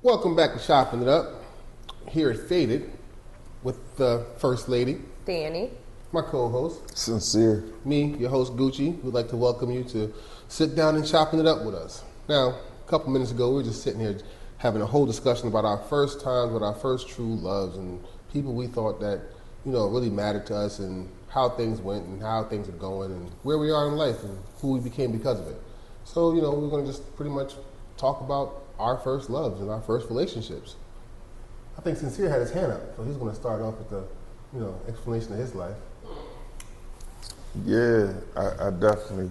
Welcome back to Chopping It Up, here at Faded, with the First Lady, Danny. my co-host, Sincere. me, your host Gucci. We'd like to welcome you to sit down and chopping it up with us. Now, a couple minutes ago, we were just sitting here having a whole discussion about our first times with our first true loves and people we thought that, really mattered to us and how things went and how things are going and where we are in life and who we became because of it. So, we're going to just pretty much talk about our first loves and our first relationships. I think Sincere had his hand up, so he's going to start off with the, explanation of his life. Yeah, I definitely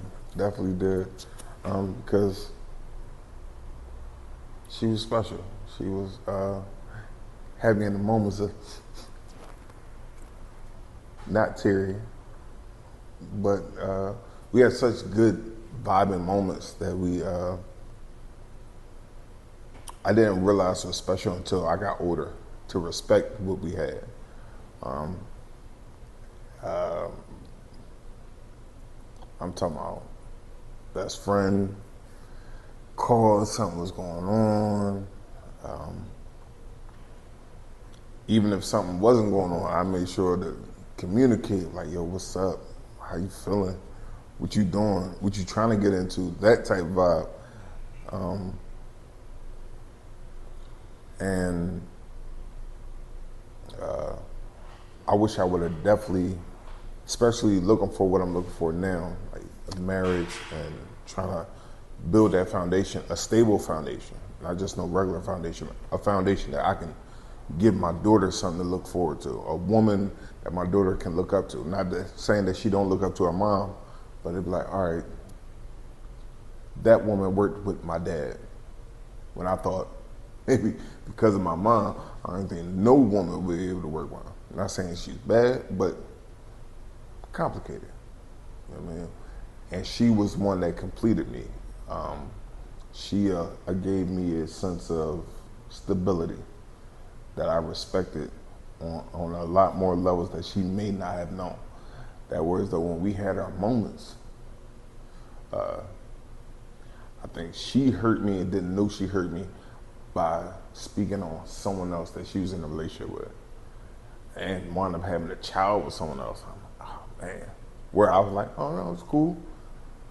did, because she was special. She was had me in the moments of not teary, but we had such good vibing moments that I didn't realize it was special until I got older to respect what we had. I'm talking about best friend, called, something was going on. Even if something wasn't going on, I made sure to communicate, like, yo, what's up? How you feeling? What you doing? What you trying to get into? That type of vibe. And I wish I would have definitely, especially looking for what I'm looking for now, like a marriage and trying to build that foundation, a stable foundation, not just no regular foundation, a foundation that I can give my daughter something to look forward to, a woman that my daughter can look up to. Not saying that she don't look up to her mom, but it'd be like, all right, that woman worked with my dad when I thought maybe because of my mom, I don't think no woman would be able to work with her. I'm not saying she's bad, but complicated. You know what I mean? And she was one that completed me. She gave me a sense of stability that I respected on a lot more levels that she may not have known. That was that when we had our moments, I think she hurt me and didn't know she hurt me by speaking on someone else that she was in a relationship with and wound up having a child with someone else. I'm like, oh man. Where I was like, oh no, it's cool.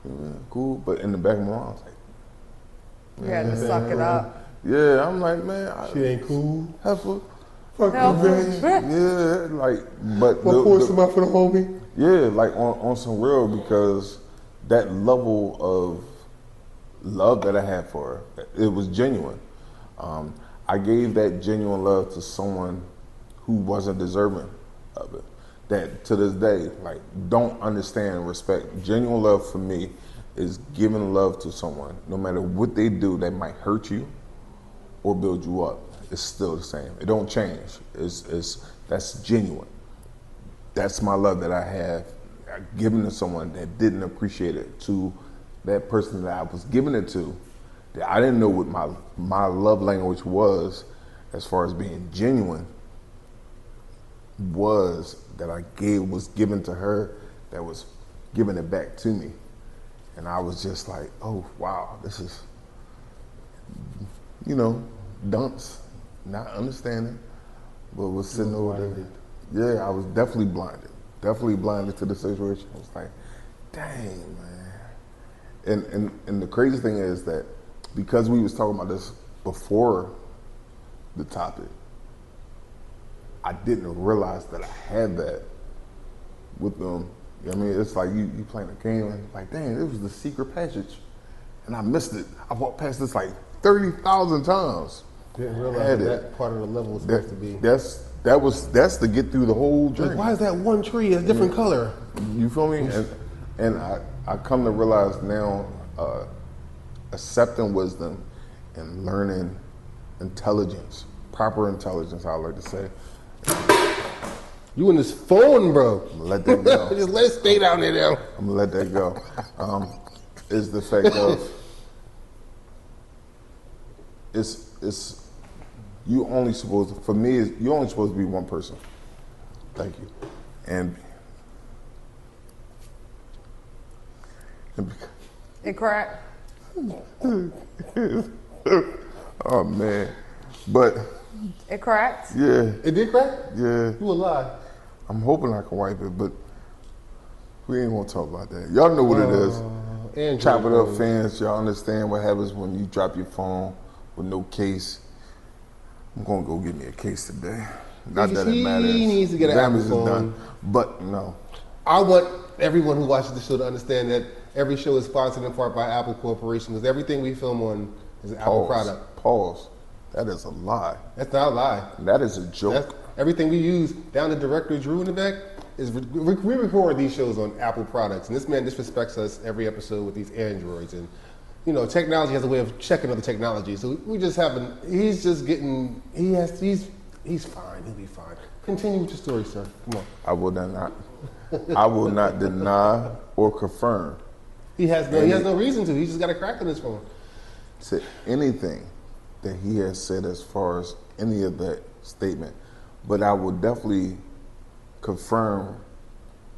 Yeah, cool. But in the back of my mind, I was like, You had to suck it up. yeah, I'm like, man, She ain't cool. heifer. Fuck No. you, bitch. Yeah, like, but What pour some out for the homie? yeah, like on some real, because that level of love that I had for her, it was genuine. I gave that genuine love to someone who wasn't deserving of it. That to this day, like, don't understand and respect. Genuine love for me is giving love to someone, no matter what they do that might hurt you or build you up. It's still the same. It don't change. That's genuine. That's my love that I have given to someone that didn't appreciate it, to that person that I was giving it to, that I didn't know what my love language was as far as being genuine, was that was given to her, that was giving it back to me. And I was just like, oh wow, this is, dunce, not understanding, but was sitting over there. Yeah, I was definitely blinded to the situation. I was like, dang, man. And the crazy thing is that because we was talking about this before the topic, I didn't realize that I had that with them. You know what I mean? It's like you playing a game and like, dang, it was the secret passage. And I missed it. I walked past this like 30,000 times. Didn't realize that part of the level was supposed to be. That's to get through the whole journey. Like, why is that one tree a different color? You feel me? And I come to realize now, accepting wisdom and learning intelligence, proper intelligence, I like to say. You in this phone, bro. I'm gonna let that go. Just let it stay down there now. I'm gonna let that go. Is the fact of it's you only supposed to, for me, you're only supposed to be one person. Thank you. And It cracked. oh man, But It cracked? yeah, It did crack? yeah. You a lie. I'm hoping I can wipe it, but we ain't gonna talk about that. Y'all know what it is. Android Chop it up, phone. fans. Y'all understand what happens when you drop your phone with no case. I'm gonna go get me a case today. Not that it He matters. needs to get an Damage Apple is done. phone. But no. I want everyone who watches the show to understand that every show is sponsored in part by Apple Corporation because everything we film on is an Apple product. Pause. That is a lie. That's not a lie. That is a joke. That's, everything we use down to director Drew in the back is we record these shows on Apple products, and this man disrespects us every episode with these Androids, and you know technology has a way of checking other technology. So we just haven't. He's just getting. He's fine. He'll be fine. Continue with your story, sir. Come on. I will not deny or confirm He has no reason to. He just got a crack on his phone. to anything that he has said as far as any of that statement. But I will definitely confirm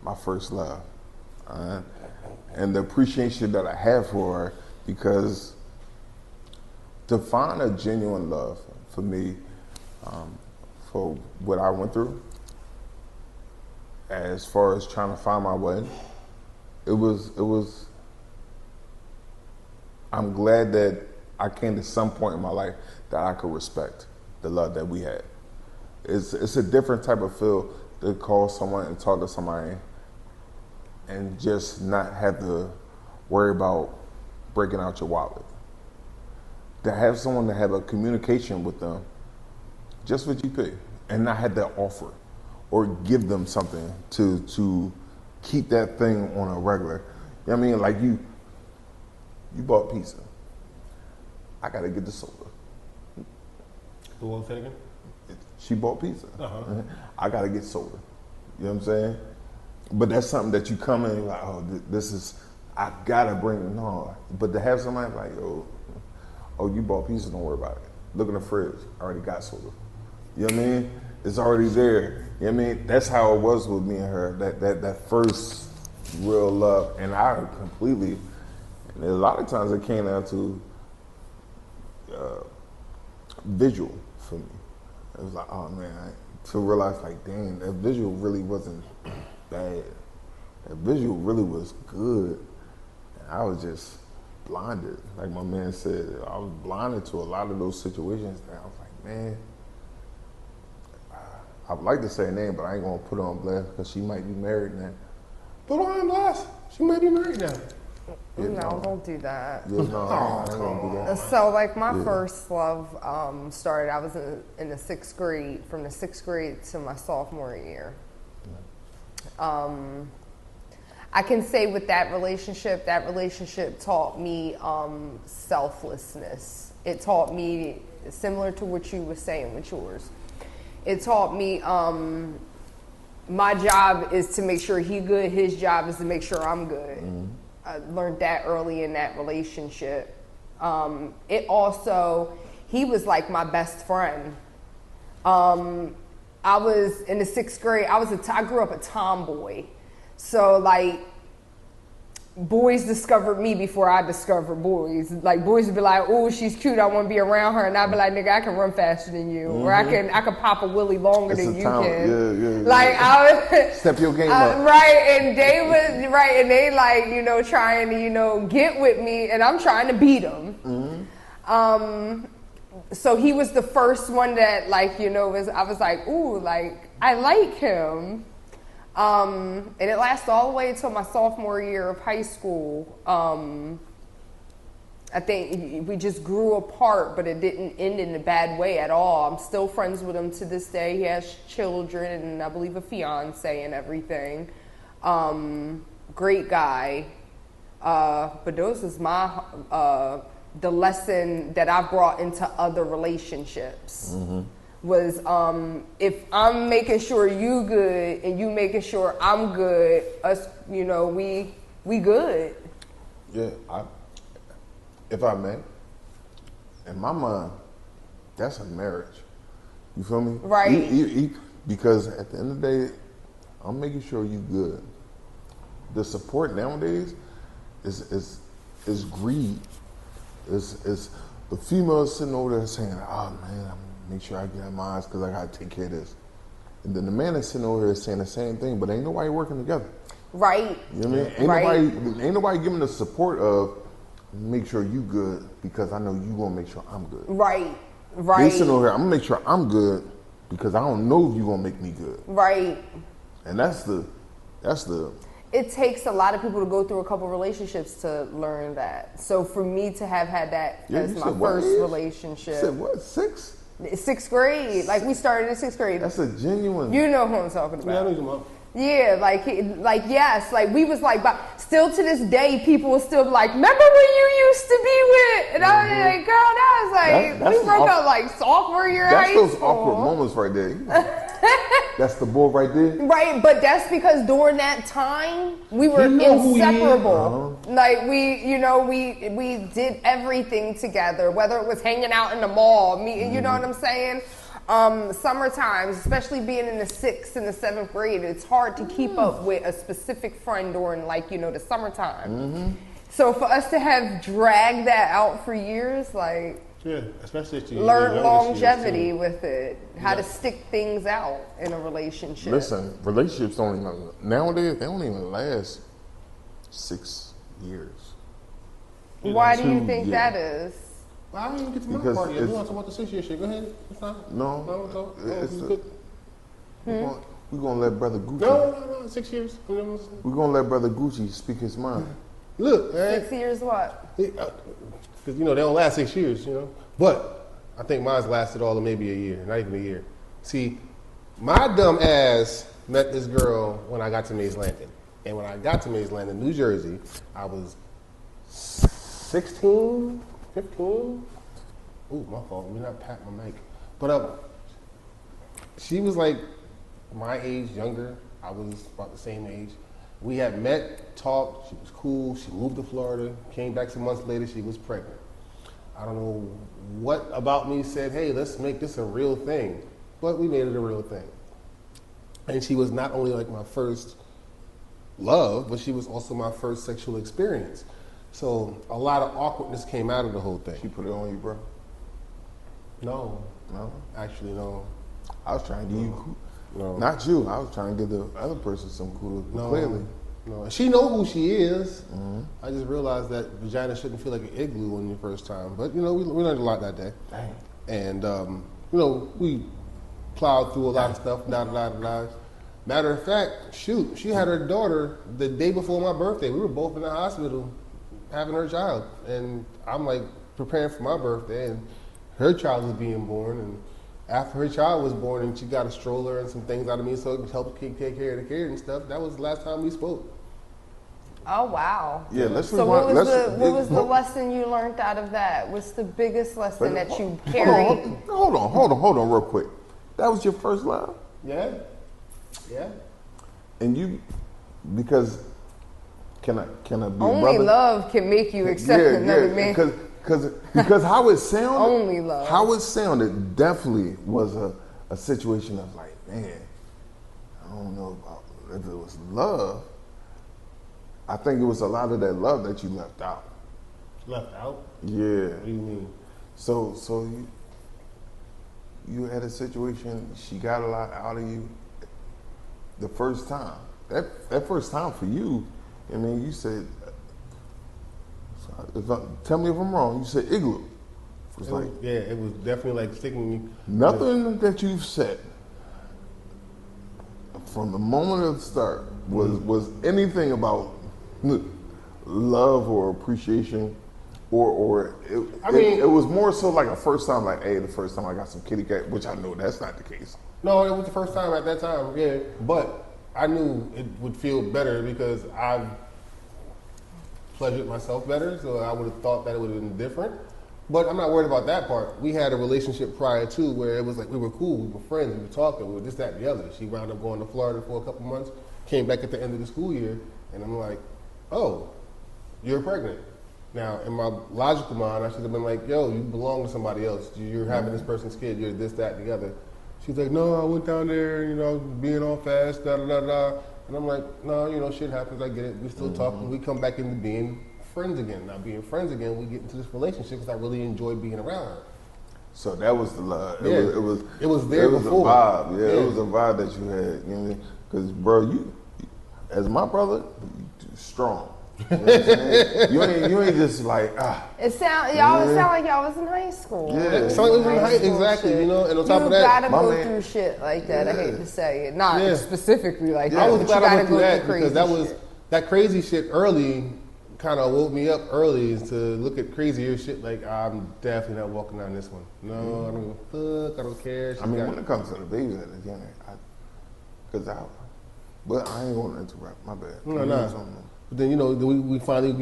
my first love. And the appreciation that I have for her, because to find a genuine love for me, for what I went through, as far as trying to find my way, it was I'm glad that I came to some point in my life that I could respect the love that we had. It's a different type of feel to call someone and talk to somebody and just not have to worry about breaking out your wallet. To have someone to have a communication with them just for GP and not have to offer or give them something to keep that thing on a regular. You know what I mean? Like you bought pizza. I gotta get the soda. The one second. She bought pizza. Uh-huh. I gotta get soda. You know what I'm saying? But that's something that you come in and like, oh, this is, I gotta bring it on. But to have somebody like, oh, you bought pizza, don't worry about it. Look in the fridge, I already got soda. You know what I mean? It's already there. You know what I mean? That's how it was with me and her, that first real love. And I completely, and a lot of times it came down to visual for me. It was like, oh man, to realize like, dang, that visual really wasn't bad. That visual really was good. And I was just blinded. Like my man said, I was blinded to a lot of those situations that I was like, man, I would like to say her name, but I ain't gonna put her on blast because she might be married now. Put her on blast. She might be married now. Yeah, no, don't do that. Yeah, no, I ain't gonna do that. So, like, my first love started, I was in the 6th grade, from the 6th grade to my sophomore year. I can say with that relationship taught me selflessness. It taught me, similar to what you were saying with yours, it taught me my job is to make sure he good, his job is to make sure I'm good. Mm-hmm. I learned that early in that relationship. It also, he was like my best friend. I was in the 6th grade, I grew up a tomboy. So like, boys discovered me before I discovered boys. Like boys would be like, "Oh, she's cute. I want to be around her," and I'd be like, "Nigga, I can run faster than you, or I can pop a willy longer than you can." Yeah. Like I would step your game up, right? And they was right, and they like trying to get with me, and I'm trying to beat them. Mm-hmm. So he was the first one that I was like, "Ooh, like I like him." And it lasted all the way until my sophomore year of high school. I think we just grew apart, but it didn't end in a bad way at all. I'm still friends with him to this day. He has children and I believe a fiance and everything. Great guy. But those is the lesson that I brought into other relationships. Mm-hmm. Was if I'm making sure you good and you making sure I'm good, us, we good. Yeah, if I may, in my mind, that's a marriage. You feel me? Right. Because at the end of the day, I'm making sure you good. The support nowadays is greed. Is the female sitting over there saying, "Oh man, make sure I get mine because I gotta take care of this. And then the man is sitting over here saying the same thing, but ain't nobody working together. Right. You know what I mean? Ain't nobody giving the support of make sure you good because I know you gonna make sure I'm good. Right. They sitting over here, I'm gonna make sure I'm good because I don't know if you gonna make me good. Right. And that's the. It takes a lot of people to go through a couple relationships to learn that. So for me to have had that as my first relationship. You said what, 6? 6th grade. Like we started in 6th grade. That's a genuine. You know who I'm talking about. Yeah, I know you. Yeah, like yes, like we was like, but still to this day, people will still be like, remember when you used to be with? And I was like, girl, that was like, we broke up like sophomore year of high school. That's those awkward moments right there. That's the bull right there. Right, but that's because during that time we were inseparable. Like we did everything together, whether it was hanging out in the mall, you know what I'm saying? Summertime, especially being in the 6th and the 7th grade, it's hard to keep up with a specific friend during the summertime. So for us to have dragged that out for years, like especially if you learn longevity with it, how to stick things out in a relationship. Listen, relationships nowadays they don't even last 6 years. Why do you think that is? Well, I didn't even get to my part yet. You want to talk about the 6 year shit? Go ahead. It's not. No. We're gonna let Brother Gucci. No. 6 years. We're gonna let Brother Gucci speak his mind. Look, man. 6 years what? Because they don't last 6 years, But I think mine's lasted all of maybe a year, not even a year. See, my dumb ass met this girl when I got to Mays Landing, and when I got to Mays Landing, New Jersey, I was 16. 15? Ooh, my fault. Let me not pat my mic. But she was like my age, younger. I was about the same age. We had met, talked. She was cool. She moved to Florida. Came back some months later. She was pregnant. I don't know what about me said, hey, let's make this a real thing. But we made it a real thing. And she was not only like my first love, but she was also my first sexual experience. So a lot of awkwardness came out of the whole thing. She put it on you, bro? No. Actually, no. I was trying to give you, no. Not you. I was trying to give the other person some kudos. No, clearly, no. She know who she is. Mm-hmm. I just realized that vagina shouldn't feel like an igloo on your first time. But we learned a lot that day. Dang. And we plowed through a lot of stuff. Matter of fact, shoot, she had her daughter the day before my birthday. We were both in the hospital having her child, and I'm like preparing for my birthday, and her child was being born, and after her child was born, and she got a stroller and some things out of me, so it helped take care of the kid and stuff. That was the last time we spoke. Oh wow! Yeah, let's. So what was the lesson you learned out of that? What's the biggest lesson that you carried? Hold on, real quick. That was your first love? Yeah. And you, because. Can I be only a brother? Only love can make you accept another man. Because how it sounded, only love. How it sounded definitely was a situation of like, man, I don't know about if it was love. I think it was a lot of that love that you left out. Left out? Yeah. What do you mean? So you had a situation. She got a lot out of you. The first time, that first time for you. I mean, you said, tell me if I'm wrong, you said igloo. It was definitely like sticking. Nothing that you've said from the moment of the start was anything about love or appreciation or it was more so like a first time, like, hey, the first time I got some kitty cat, which I know that's not the case. No, it was the first time at that time, yeah, but I knew it would feel better because I've pleasured myself better, so I would have thought that it would have been different. But I'm not worried about that part. We had a relationship prior to where it was like we were cool, we were friends, we were talking, we were this, that, and the other. She wound up going to Florida for a couple months, came back at the end of the school year, and I'm like, oh, you're pregnant. Now, in my logical mind, I should have been like, yo, you belong to somebody else. You're having this person's kid, you're this, that, and the other. She's like, no, I went down there, being all fast, da-da-da-da. And I'm like, no, shit happens, I get it. We still talking. We come back into being friends again. Now, being friends again, we get into this relationship because I really enjoy being around her. So that was the love. Yeah. It was there It was before. a vibe. Yeah, Yeah. it was a vibe that you had. You know what I mean? Because, bro, you, as my brother, you strong. You know what I'm saying? you ain't just like, It sound like y'all was in high school. Yeah. So it was in high, school exactly, shit. you know, and on top you of that, gotta my go man- through shit like that. I hate Yeah. to say it, not Yeah. specifically like Yeah. that. I was but glad you I gotta went through go that through because crazy that shit. that crazy shit early kind of woke me up early to look at crazier shit. Like I'm definitely not walking down this one. No, I don't give a fuck. I don't care. She's I mean, got- when it comes to the babies at the end, but I ain't going to interrupt. My bad. No, no. But then we finally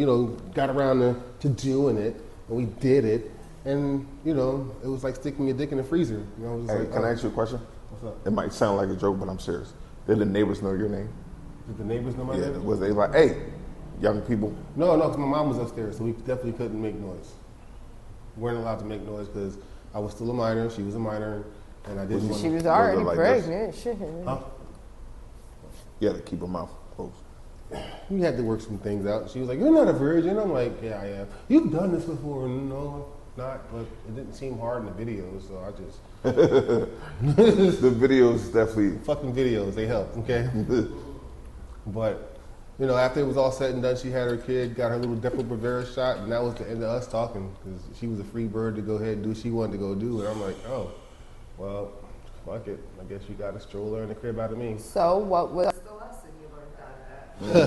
got around to doing it, and we did it, and it was like sticking your dick in the freezer. It was just Hey, like, can I oh, ask you a question? what's up? It might sound like a joke, but I'm serious. Did the neighbors know your name? Did the neighbors know my Yeah. name? Was they like, hey, young people? No, because my mom was upstairs, so we definitely couldn't make noise. We weren't allowed to make noise because I was still a minor, she was a minor, and I didn't want She was it already like this? pregnant. Shit. Huh? You had to keep her mouth closed. We had to work some things out. She was like, "You're not a virgin." I'm like, "Yeah, I am." You've done this before. No, not, but it didn't seem hard in the videos, so I just The videos definitely. fucking videos. They help, okay? But after it was all said and done, she had her kid, got her little Depo-Provera shot, and that was the end of us talking because she was a free bird to go ahead and do what she wanted to go do. And I'm like, "Oh, well, fuck it. I guess you got a stroller in the crib out of me." So what was the lesson you learned out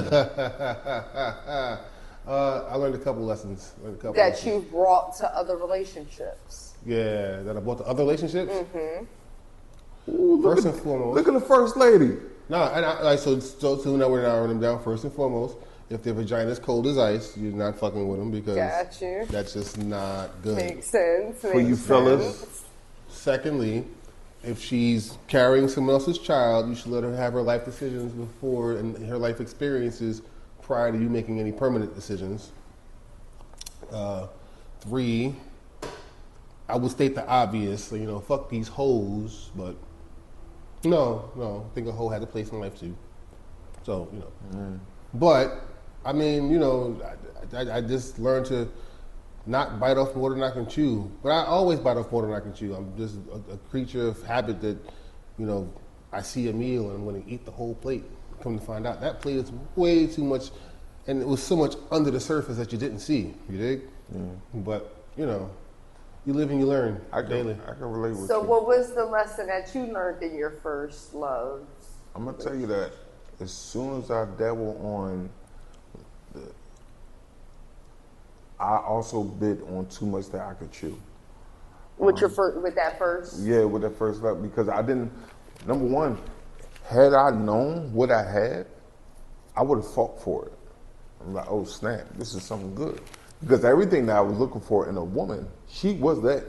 of that? I learned a couple lessons. That you brought to other relationships. Yeah, that I brought to other relationships. Ooh, look First at- and foremost. Look at the first lady. No, and so now we're narrowing them down. First and foremost, if their vagina's cold as ice, you're not fucking with them because Got you. that's just not good. Makes sense. For you makes fellas. sense. Secondly, if she's carrying someone else's child, you should let her have her life decisions before and her life experiences prior to you making any permanent decisions. 3, I would state the obvious. So, fuck these hoes, but no, I think a hoe has a place in life too. So, but I mean, I just learned to not bite off more than I can chew. But I always bite off more than I can chew. I'm just a creature of habit that, I see a meal and I'm going to eat the whole plate. Come to find out, that plate is way too much, and it was so much under the surface that you didn't see. You dig? But you live and you learn daily. I can relate with So you. what was the lesson that you learned in your first loves? I'm gonna tell you that as soon as I dabble on, I also bit on too much that I could chew. With that first? Yeah, with that first love, because I didn't. Number one, had I known what I had, I would have fought for it. I'm like, oh snap, this is something good. Because everything that I was looking for in a woman, she was that.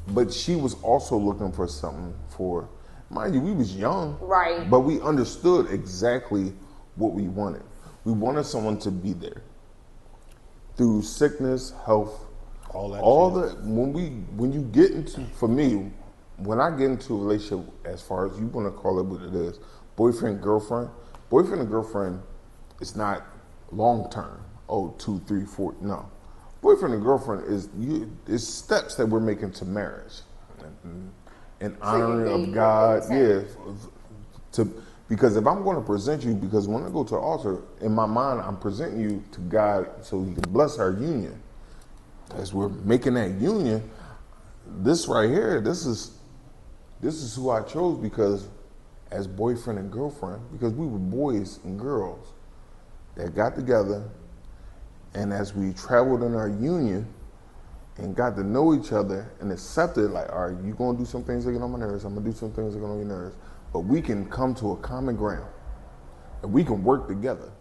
But she was also looking for something for, mind you, we was young. Right. But we understood exactly what we wanted. We wanted someone to be there. Through sickness, health, All that shit. when you get into, for me, when I get into a relationship, as far as you want to call it what it is, boyfriend and girlfriend is not long term. Oh, 2, 3, 4. No, boyfriend and girlfriend is steps that we're making to marriage, and honoring date of God. with Yeah, because if I'm going to present you, because when I go to the altar, in my mind, I'm presenting you to God so He can bless our union. As we're making that union, this right here, this is who I chose because as boyfriend and girlfriend, because we were boys and girls that got together, and as we traveled in our union and got to know each other and accepted, like, all right, you're going to do some things that get on my nerves, I'm going to do some things that get on your nerves, but we can come to a common ground and we can work together.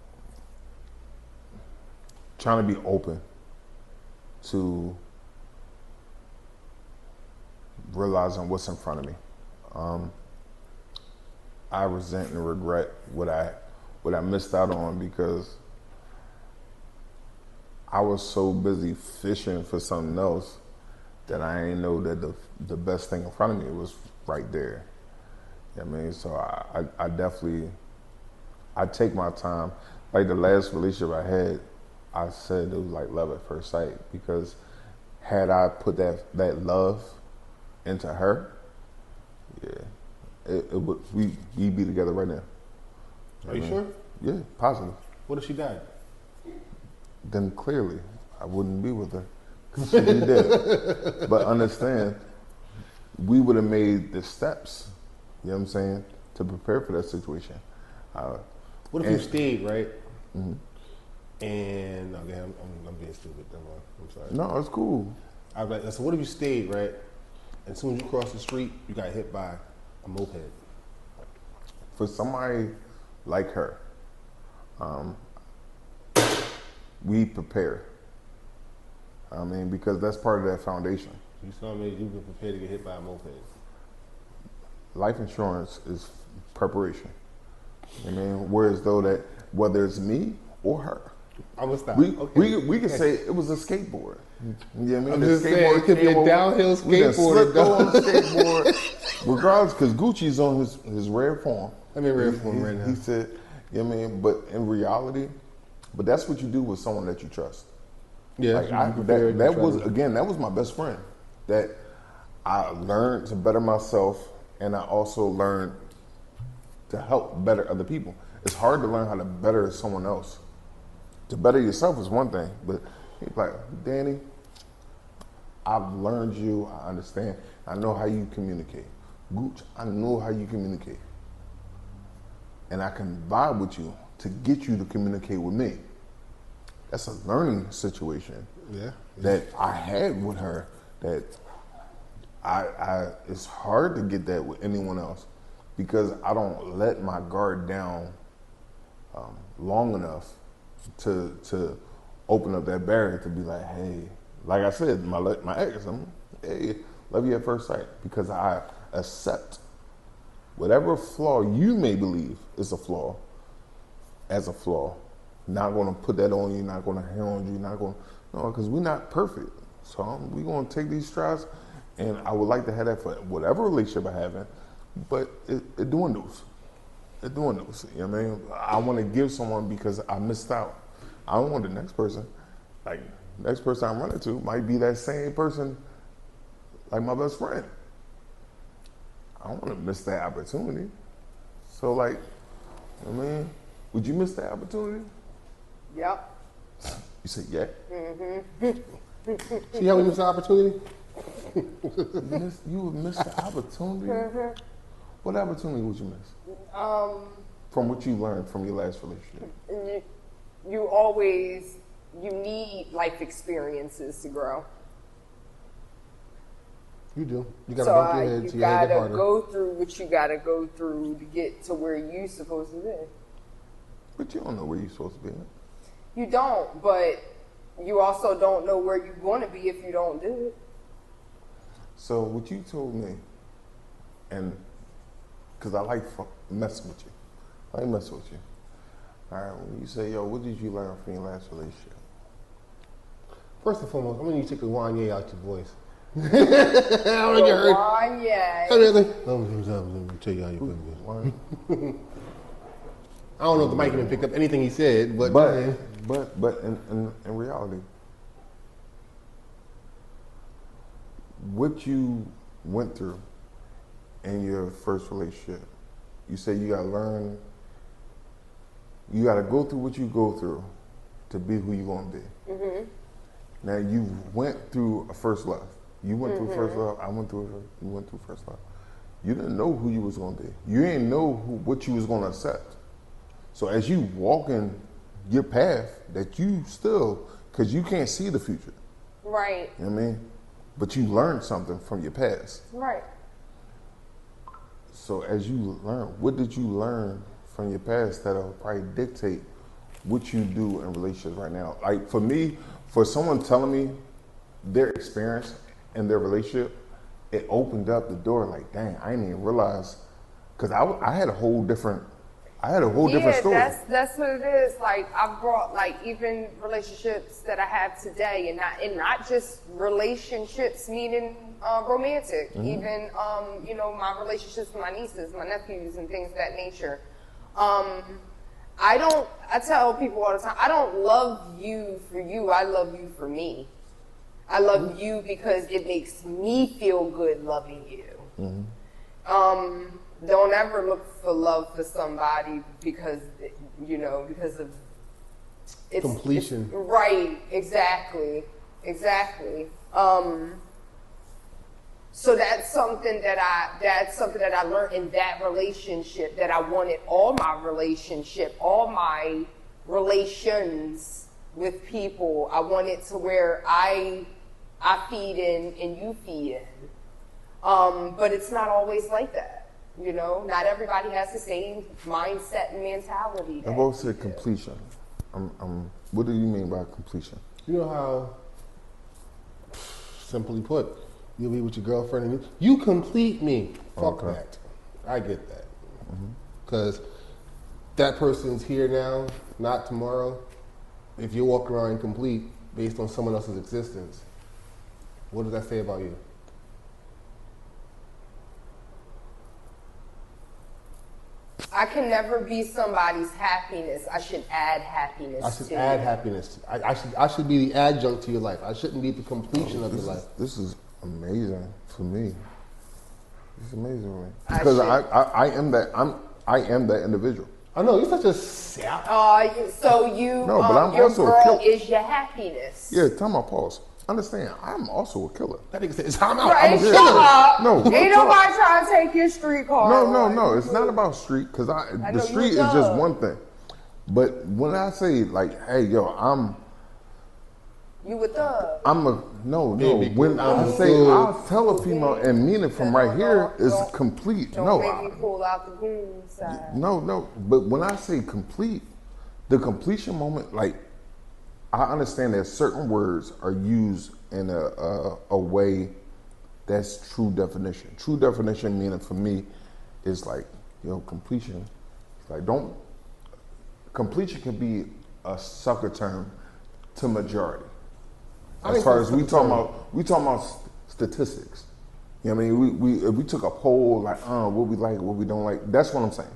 Trying to be open to realizing what's in front of me. I resent and regret what I missed out on because I was so busy fishing for something else that I didn't know that the best thing in front of me was right there. You know what I mean? So I definitely, I take my time. Like the last relationship I had, I said it was like love at first sight because had I put that love into her, yeah, it would we'd be together right now. Are you sure? Yeah, positive. What if she died? Then clearly I wouldn't be with her because she'd be dead. But understand, we would have made the steps, you know what I'm saying, to prepare for that situation. What if you stayed, right? Mm-hmm. And okay, I'm being stupid. I'm sorry. No, it's cool. I was like, so what if you stayed, right? And as soon as you cross the street, you got hit by a moped. For somebody like her, we prepare. I mean, because that's part of that foundation. You saw me, you've been prepared to get hit by a moped. Life insurance is preparation. I mean, whereas though that whether it's me or her, I'm gonna stop. We could say it was a skateboard. You know what I mean? I'm just saying it could be a downhill skateboard. On the skateboard, regardless, because Gucci's on his rare form. I'm in rare form right now. He said, you know what I mean? But in reality, but that's what you do with someone that you trust. Yeah, like that was my best friend. That I learned to better myself, and I also learned to help better other people. It's hard to learn how to better someone else. To better yourself is one thing, but he's like, Danny, I've learned you, I understand, I know how you communicate. Gooch, I know how you communicate. And I can vibe with you to get you to communicate with me. That's a learning situation that I had with her that I it's hard to get that with anyone else because I don't let my guard down long enough to open up that barrier to be like, hey, like I said, my ex, hey, love you at first sight, because I accept whatever flaw you may believe is a flaw as a flaw. Not going to put that on you, not going to hound you, not going to, no, because we're not perfect. So we're going to take these strides, and I would like to have that for whatever relationship I have in, but it dwindles. It dwindles, you know what I mean? I want to give someone because I missed out. I don't want the next person, like, next person I'm running to might be that same person, like my best friend. I don't want to miss that opportunity. So, like, I mean, would you miss that opportunity? Yep. You said, yeah. See how we miss the opportunity? You would miss the opportunity? What opportunity would you miss? From what you learned from your last relationship? You need life experiences to grow. You do. You gotta bump your head to your head harder. Go through what you gotta go through to get to where you're supposed to be. But you don't know where you're supposed to be. You don't, but you also don't know where you're going to be if you don't do it. So what you told me, and because I like messing with you. I like messing with you. All right, when you say, yo, what did you learn from your last relationship? First and foremost, I'm going to need you to take the Wanye out your voice. I don't get hurt. Wanye. Let me tell you how you put it. I don't know if the mic even picked up anything he said, but in reality, what you went through in your first relationship, you say you gotta learn, you gotta go through what you go through to be who you're gonna be. Mm-hmm. Now you went through a first love. You went through first love. I went through. You went through first love. You didn't know who you was gonna be. You didn't know what you was gonna accept. So as you walk in your path, that you still, because you can't see the future. Right. You know what I mean? But you learned something from your past. Right. So as you learn, what did you learn from your past that'll probably dictate what you do in relationships right now? Like for me, for someone telling me their experience in their relationship, it opened up the door like, dang, I didn't even realize, because I had a whole different story. That's what it is. Like I've brought like even relationships that I have today, and not just relationships meaning romantic. Mm-hmm. Even my relationships with my nieces, my nephews, and things of that nature. I tell people all the time, I don't love you for you. I love you for me. I love you because it makes me feel good loving you. Don't ever look for love for somebody because because of Completion. Right, exactly. So that's something that I learned in that relationship, that I wanted all my relations with people. I wanted to where I feed in and you feed in. But it's not always like that. Not everybody has the same mindset and mentality. I both said completion. What do you mean by completion? You know how, simply put, you'll be with your girlfriend and you complete me. Fuck Okay. that. I get that. Because that person's here now, not tomorrow. If you walk around incomplete based on someone else's existence, what does that say about you? I can never be somebody's happiness. I should add happiness. I should to add it. happiness. I should be the adjunct to your life. I shouldn't be the completion of your life. This is amazing for me. It's amazing for me I because should- I am that I am that individual. I know, you're such a sap. So you, No, but I'm your also a girl killer. is your happiness. Yeah, time out, pause. Understand, I'm also a killer. That nigga said, I'm out. Right, I'm a shut killer. up. No, real Ain't talk. nobody trying to take your street card. No. It's not about street because I the know you street is love. just one thing. But when I say like, hey, yo, You a thug. no. Baby, When I I'm say good. I'll tell a female and mean it from right here is complete. Don't No, make me pull out the goon side. No. But when I say complete, the completion moment, like I understand that certain words are used in a way that's true definition. True definition meaning for me is like, completion. Like completion can be a sucker term to majority. I As think far that's as we sucker talking term. about, statistics. You know what I mean? If we took a poll like, what we like, what we don't like. That's what I'm saying.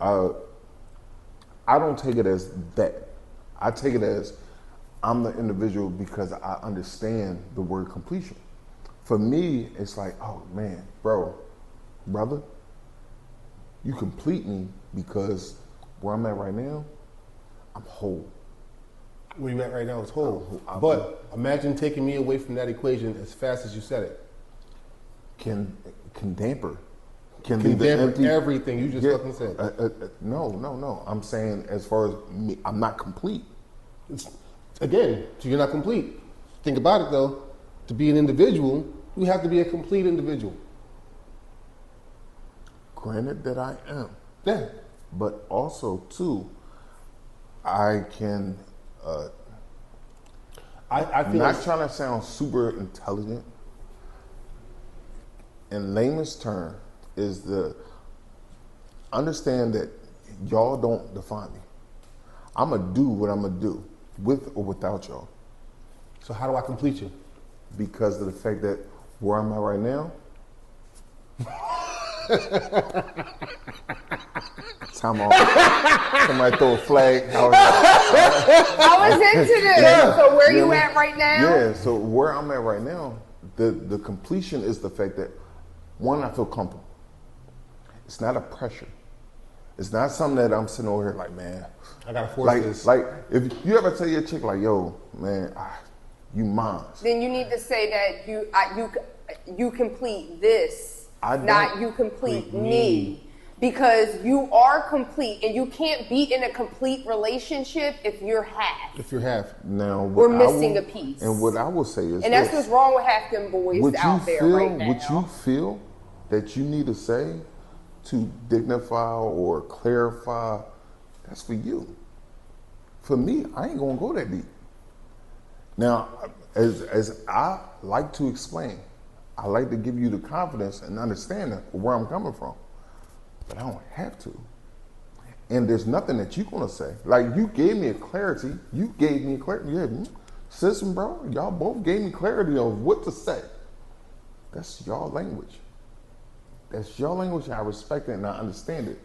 I don't take it as that. I take it as I'm the individual because I understand the word completion. For me, it's like, oh man, brother, you complete me because where I'm at right now, I'm whole. Where you at right now is whole. I'm- But imagine taking me away from that equation as fast as you said it. Can damper. Can Can leave it damper empty. everything you just fucking said. No. I'm saying as far as me, I'm not complete. Again, so you're not complete. Think about it though. To be an individual, you have to be a complete individual. Granted that I am, Yeah. but also too, I can. I feel Not like trying to sound super intelligent. In layman's term, is the understand that y'all don't define me. I'm gonna do what I'm gonna do, with or without y'all, so how do I complete you? because of the fact that where I'm at right now. Time off. Somebody throw a flag. I was into this. Yeah. So where Yeah, you man. at right now? Yeah, so where I'm at right now, the completion is the fact that, one, I feel comfortable. It's not a pressure. It's not something that I'm sitting over here like, man. I gotta force Like, this. like if you ever tell your chick like, yo, man, you mine. Then you need to say that you complete this, I don't not you complete complete me. me. Because you are complete, and you can't be in a complete relationship if you're half. If you're half. Now, We're what I missing will- a piece. And what I will say is And that's this. what's wrong with half them boys What you out there feel, right now. what you feel that you need to say to dignify or clarify, that's for you. For me, I ain't gonna go that deep. Now, as I like to explain, I like to give you the confidence and understanding of where I'm coming from, but I don't have to. And there's nothing that you're gonna say. Like you gave me a clarity. You gave me clarity. Yeah, sis and bro, y'all both gave me clarity on what to say. That's y'all language. That's your language. I respect it and I understand it.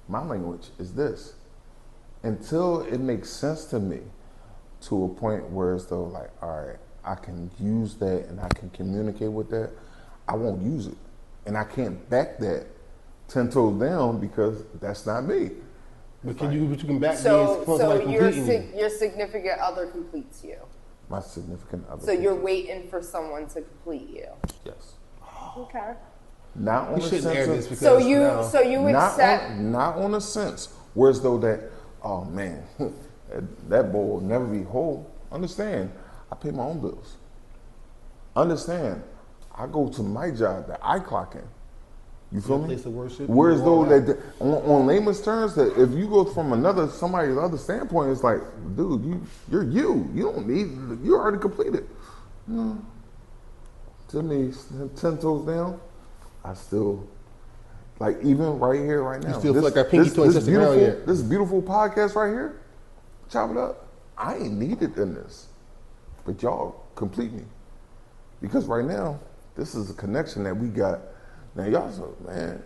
My language is this. Until it makes sense to me, to a point where it's though like, all right, I can use that and I can communicate with that, I won't use it. And I can't back that 10 toes down because that's not me. But you can back So, these so like completing you. your significant other completes you. My significant other. So you're waiting for someone to complete you. Yes. Okay. Not on We the shouldn't sense air of, this because So you now, so you accept. not on a sense. Whereas though that, oh man, that boy will never be whole. Understand, I pay my own bills. Understand, I go to my job that I clock in. You feel me? place of worship, Whereas you do though all that on layman's terms, that if you go from somebody's other standpoint, it's like, dude, you're you. You don't need. You already completed. No. To me, 10 toes down, I still like even right here, right now. still feel like that pinky toe ain't touching the ground yet. This beautiful podcast right here, chop it up. I ain't needed in this, but y'all complete me because right now this is a connection that we got. Now y'all so man,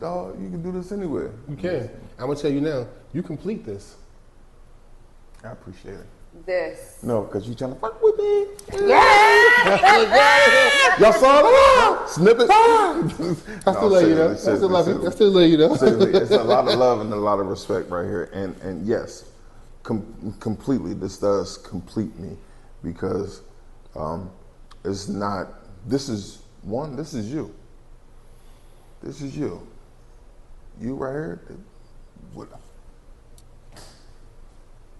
dog, you can do this anywhere. You can. I'm gonna tell you now. You complete this. I appreciate it. This. No, because you trying to fuck with me. Yeah. Y'all saw it? Snippet. I still love you though. I still love you. I still love you though. Seriously, it's a lot of love and a lot of respect right here. And yes, completely, this does complete me because it's not, this is you. This is you. You right here. What?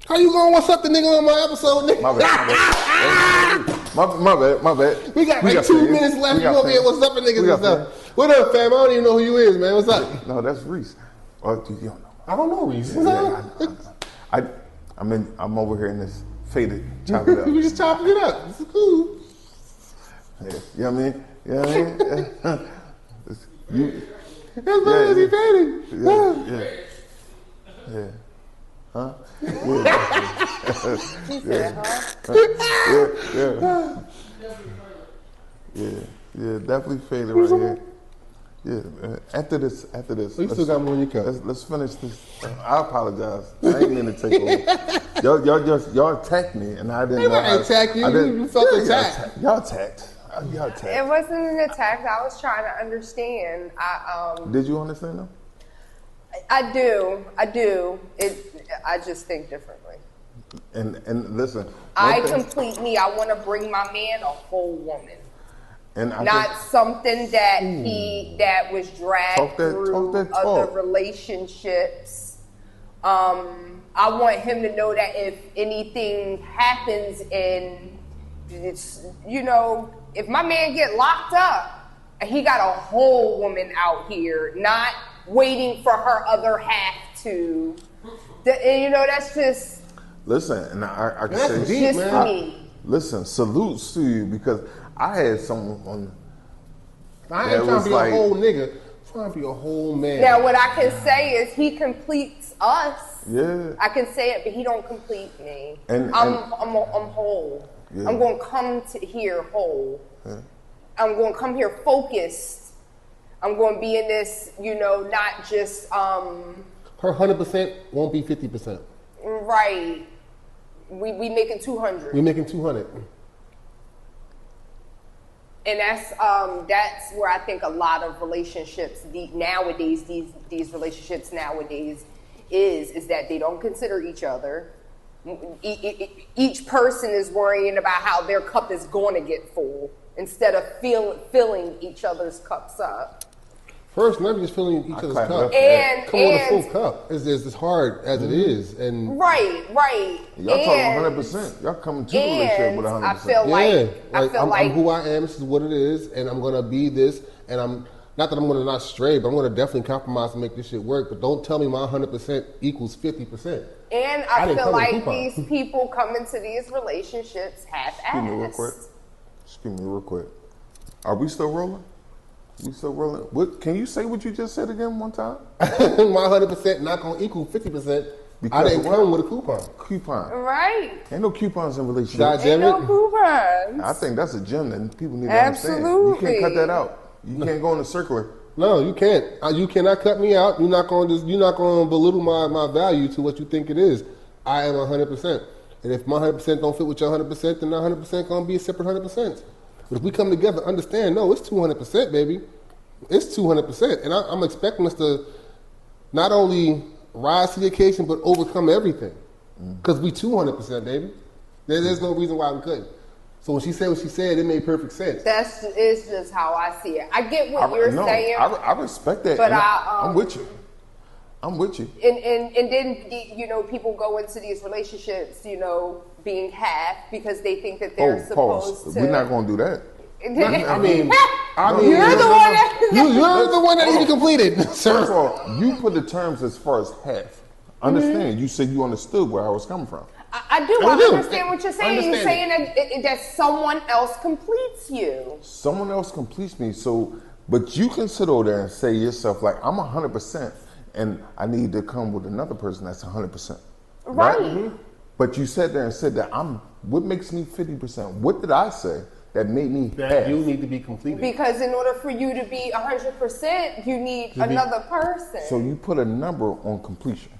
How you going? What's up, the nigga on my episode, nigga? My bad. We got like 2 minutes left. You gonna be what's up, the niggas and stuff. What up, fam? I don't even know who you is, man. What's up? No, that's Reese. Oh, you don't know. I don't know Reese. I'm over here in this faded chop it up. We just chopping it up. This is cool. Yeah, you know what I mean? You know what I mean? That's why is he fading. Yeah. Huh? He said, huh? Yeah, definitely faded right here. Yeah, after this, You still got more in your cup. let's finish this. I apologize. I ain't mean to take over. Y'all attacked me, and I didn't. They didn't attack you. You felt attacked. Y'all attacked. Y'all attacked. It wasn't an attack. I was trying to understand. Did you understand them? I do. I just think differently. And listen. I complete me. I want to bring my man a whole woman. And I Not think, something that that was dragged through that other talk. relationships. I want him to know that if anything happens and it's, if my man get locked up, he got a whole woman out here, not waiting for her other half to. That's just. listen, and I can That's say, deep, just man. me. listen, salutes to you because I had someone. I That ain't trying was to be like- a whole nigga. I'm trying to be a whole man. Now, what I can say is he completes us. Yeah. I can say it, but he don't complete me. And- I'm whole. Yeah. I'm going to come to here whole. I'm going to come here focused. I'm going to be in this, not just Her 100% won't be 50%. right. We making 200. We're making 200. And that's where I think a lot of relationships nowadays, these relationships nowadays, is that they don't consider each other. Each person is worrying about how their cup is going to get full instead of filling each other's cups up. First, never just filling each other's clap cup. it up. And Come on, a full cup. It's as hard as it is, and right. Y'all talking 100%. Y'all coming to the relationship with 100%. I feel like I'm who I am. This is what it is, and I'm gonna be this. And I'm not that I'm gonna not stray, but I'm gonna definitely compromise to make this shit work. But don't tell me my 100% equals 50%. And I I didn't feel come with like coupons. these people come into these relationships half-assed. Excuse me real quick. Are we still rolling? We still rolling? What? Can you say what you just said again one time? My 100% not gonna equal 50%. I didn't come with a coupon. Coupon. Right. Ain't no coupons in God relationships. damn No it. coupons. I think that's a gem that people need to understand. You Absolutely. can't cut that out. You can't go in a circular. No, you can't. You cannot cut me out. You're not going to belittle my value to what you think it is. I am 100%. And if my 100% don't fit with your 100%, then that 100% gonna be a separate 100%. But if we come together, understand, no, it's 200%, baby. It's 200%, and I'm expecting us to not only rise to the occasion, but overcome everything. Because we 200%, baby. There's no reason why we couldn't. So when she said what she said, it made perfect sense. It's just how I see it. I get what you're saying. I respect that. But I'm with you. I'm with you. And then, you know, people go into these relationships, you know, being half because they think that they're supposed to. We're not going to do that. I mean, you're the one that you're the one that needs to be completed, sir. First of all, you put the terms as far as half. Understand? You said you understood where I was coming from. I do. I understand what you're saying. You're saying that someone else completes you. Someone else completes me. So, but you can sit over there and say to yourself, like, I'm 100%, and I need to come with another person that's 100%. Right. Mm-hmm. But you sat there and said that what makes me 50%? What did I say that made me half? You need to be completed. Because in order for you to be 100%, you need another person. So you put a number on completion.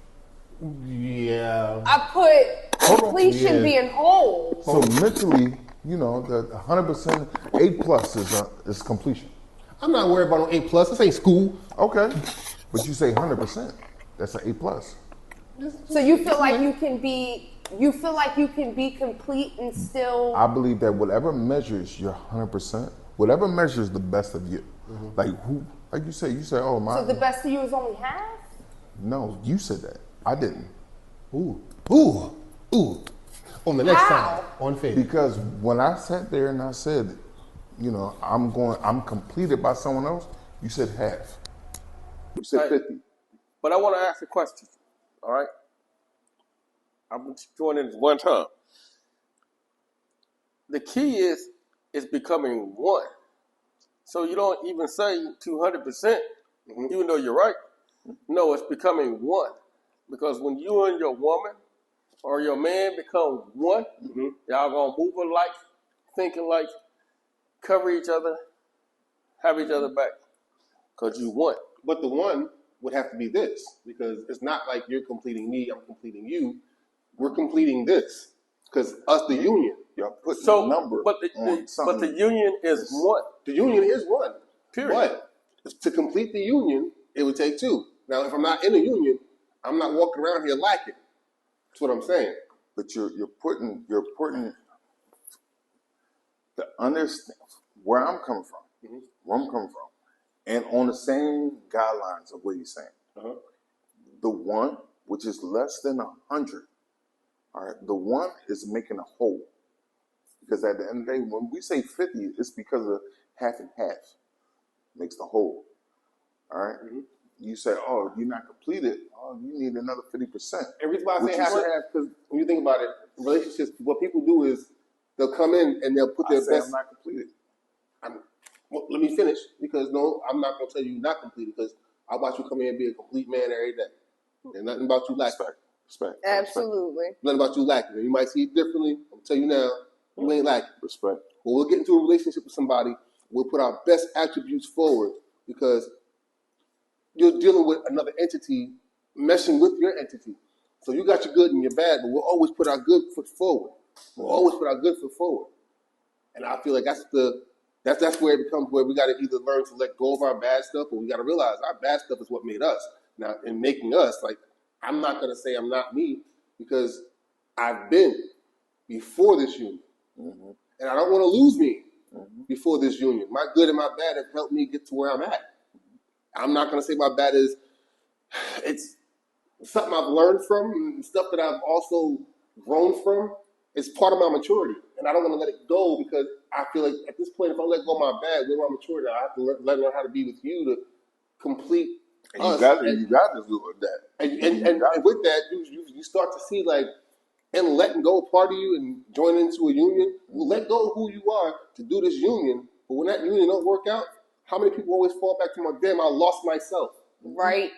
Yeah. I put completion being whole. So mentally, you know, the 100%, 8+ is completion. I'm not worried about no 8+. This ain't school. Okay. But you say 100%. That's an 8+. So you feel like you can be complete and still. I believe that whatever measures your 100%, whatever measures the best of you, like you say, oh my. So the best of you is only half? No, you said that. I didn't. Ooh. On the next time, on faith. Because when I sat there and I said, you know, I'm completed by someone else, you said half. You said 50. But I want to ask a question. All right? I'm doing it one time. The key is becoming one. So you don't even say 200%, even though you're right. No, it's becoming one. Because when you and your woman or your man become one, y'all gonna move alike, think alike, cover each other, have each other back. Because you one. But the one would have to be this, because it's not like you're completing me, I'm completing you. We're completing this, because us, the union. Y'all put a number but the union is one. The union is one. Period. But to complete the union, it would take two. Now, if I'm not in a union, I'm not walking around here lacking. That's what I'm saying. But you're putting the understand where I'm coming from, and on the same guidelines of what you're saying. The one, which is less than 100, all right, the one is making a whole. Because at the end of the day, when we say 50, it's because of half and half makes the whole. All right? You say, oh, you're not completed. Oh, you need another 50%. And reason why I say half and half, because when you think about it, relationships, what people do is they'll come in and they'll put their best. I'm not completed. Well, let me finish, because no, I'm not going to tell you you're not completed, because I watch you come in and be a complete man every day. There's nothing about you lacking. Respect. Absolutely. Nothing about you lacking. You might see it differently. I'm going to tell you now, you ain't lacking. Respect. When we'll get into a relationship with somebody, we'll put our best attributes forward, because you're dealing with another entity meshing with your entity. So you got your good and your bad, but we'll always put our good foot forward. We'll always put our good foot forward. And I feel like that's where it becomes where we got to either learn to let go of our bad stuff, or we got to realize our bad stuff is what made us. Now, in making us, like, I'm not going to say I'm not me, because I've been before this union. And I don't want to lose me before this union. My good and my bad have helped me get to where I'm at. I'm not going to say my bad is, it's something I've learned from, and stuff that I've also grown from. It's part of my maturity, and I don't want to let it go, because I feel like at this point, if I let go of my bad, where my maturity, I have to learn how to be with you to complete and us. You got to do that. And with that, you start to see, like, and letting go of part of you and joining into a union, you let go of who you are to do this union. But when that union don't work out, how many people always fall back to my damn, I lost myself. Right.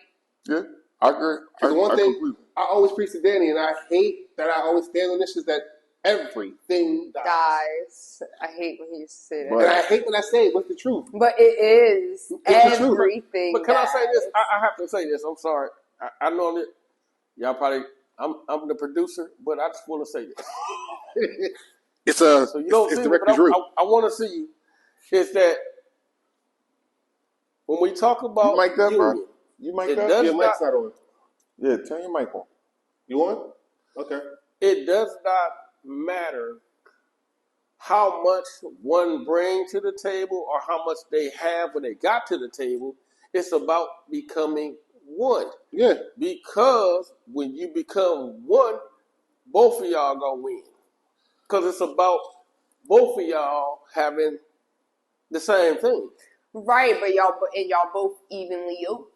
Yeah, I agree. Because one thing I always preach to Danny, and I hate that I always stand on this, is that everything dies. I hate when you say that. And I hate when I say it, but it's the truth. But it is. It's everything. But can I say this? I have to say this. I'm sorry. I know that y'all probably I'm the producer, but I just want to say this. It's So you don't see me, Director but Drew. I want to see you. Is that when we talk about You mic up, bro? union, You mic it up? does Your not. mic's not on. Yeah, turn your mic on. You on? Okay. It does not matter how much one brings to the table or how much they have when they got to the table. It's about becoming one. Yeah. Because when you become one, both of y'all gonna win. Because it's about both of y'all having the same thing. Right, but y'all both evenly yoked.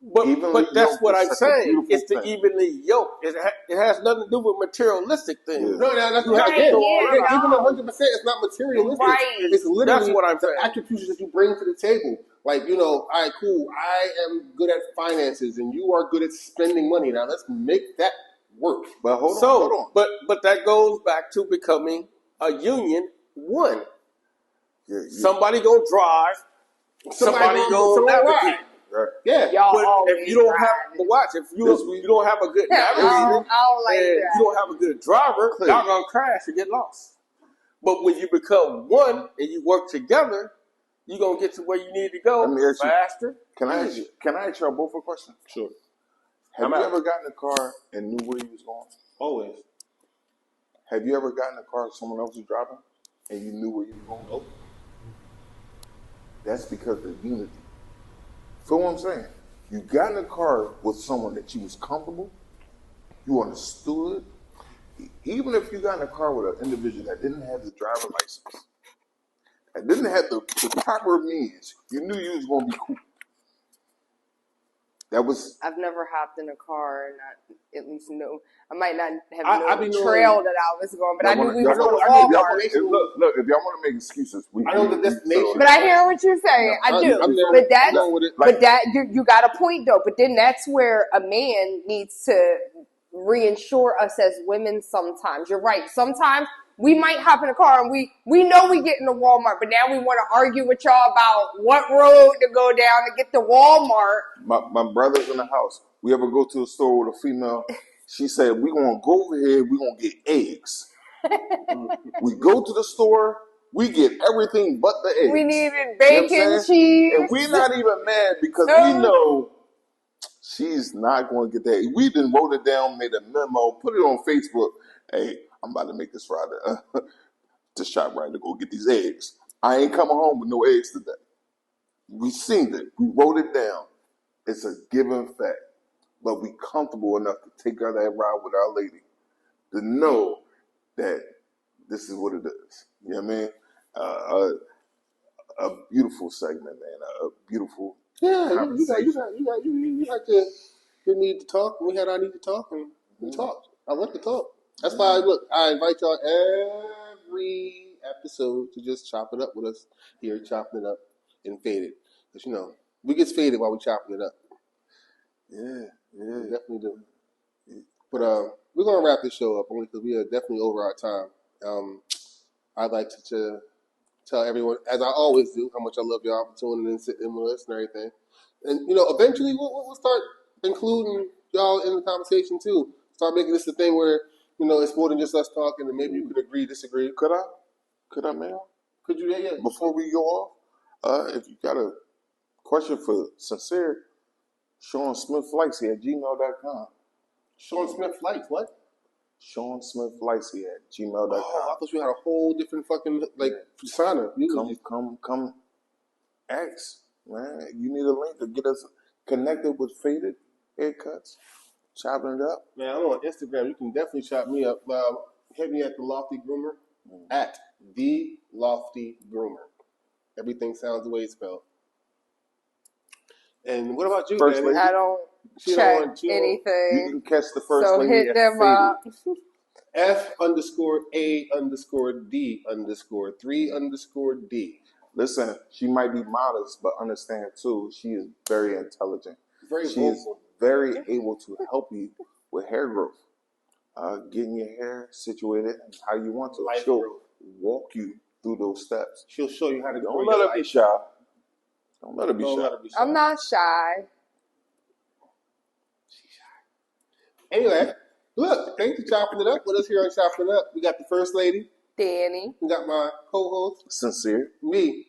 But that's yoked what is I'm such a saying. beautiful It's the thing. evenly yoked. It has nothing to do with materialistic things. Yeah. No, that's You have Right, to throw all yeah, that out. even no. 100%. It's not materialistic. Right. It's literally That's what I'm the saying. attributes that you bring to the table. Like, all right, cool. I am good at finances, and you are good at spending money. Now let's make that work. But hold on. But that goes back to becoming a union one. Yeah, Somebody gonna drive. Somebody gonna navigate. right. Yeah. Y'all But always if you don't have, ride. but watch, if This you week- don't have a good I navigator don't like and that. you don't have a good driver, Clear. y'all gonna crash and get lost. But when you become one and you work together, you're gonna get to where you need to go Let me ask you- faster. Can I ask y'all both a question? Sure. Have I'm you out. ever gotten in a car and knew where you was going? Always. Have you ever gotten in a car and someone else was driving and you knew where you were going? Nope. That's because of unity. Feel what I'm saying? You got in a car with someone that you was comfortable, you understood. Even if you got in a car with an individual that didn't have the driver license, that didn't have the proper means, you knew you was gonna be cool. That was I've never hopped in a car and I at least know. I might not have I known be the knowing- trail that I was going, but I knew we was going to I know Walmart. if y'all want to make excuses, I know the destination. But I hear what you're saying. I do. But that's you got a point though. But then that's where a man needs to reinsure us as women. Sometimes you're right. Sometimes we might hop in a car and we know we get into Walmart, but now we want to argue with y'all about what road to go down to get to Walmart. My brother's in the house. We ever go to a store with a female? She said, "We gonna go over here. We gonna get eggs." We go to the store. We get everything but the eggs. We needed You know what bacon, I'm saying? cheese. And we're not even mad because No. we know she's not going to get that. We done wrote it down, made a memo, put it on Facebook. Hey, I'm about to make this Friday to shop right to go get these eggs. I ain't coming home with no eggs today. We seen it. We wrote it down. It's a given fact. But we comfortable enough to take out that ride with our lady to know that this is what it is. You know what I mean? A beautiful segment, man. A beautiful Yeah, conversation. you had your need to talk, and we had our need to talk, and we talked. I like to talk. That's why I invite y'all every episode to just chop it up with us here, chopping it up and faded. Because we get faded while we chopping it up. Yeah. We definitely do. But we're gonna wrap this show up only because we are definitely over our time. I'd like to tell everyone, as I always do, how much I love y'all for tuning in and sitting in with us and everything. And eventually we'll start including y'all in the conversation too. Start making this a thing where it's more than just us talking, and maybe you could agree, disagree. Could I, man? Could you? Yeah. Before we go off, if you got a question for Sincere, Sean Smith Flightsy at gmail.com. Sean Smith Flights, what? Sean Smith Flightsy at gmail.com. Oh, I thought you had a whole different fucking persona. Come, ask, man. You need a link to get us connected with Faded Haircuts, chopping it up. Man, I'm on Instagram. You can definitely chop me up. Hit me at The Lofty Groomer, at The Lofty Groomer. Everything sounds the way it's spelled. And what about you, First Danny? lady? I don't She check don't- she don't- anything. You can catch the first So lady hit at them Faded. up. F_A_D_3_D. Listen, she might be modest, but understand too, she is very intelligent. Very She is vocal. very able to help you with hair growth, getting your hair situated how you want to. Life She'll growth. walk you through those steps. She'll show you how to grow Don't your let her be life. shy. Don't let her be Don't shy. let her be shy. I'm not shy. Anyway, look, thanks for chopping it up with us here on Chopping It Up. We got the first lady. Danny. We got my co-host. Sincere. Me.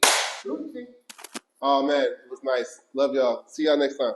Oh, man. It was nice. Love y'all. See y'all next time.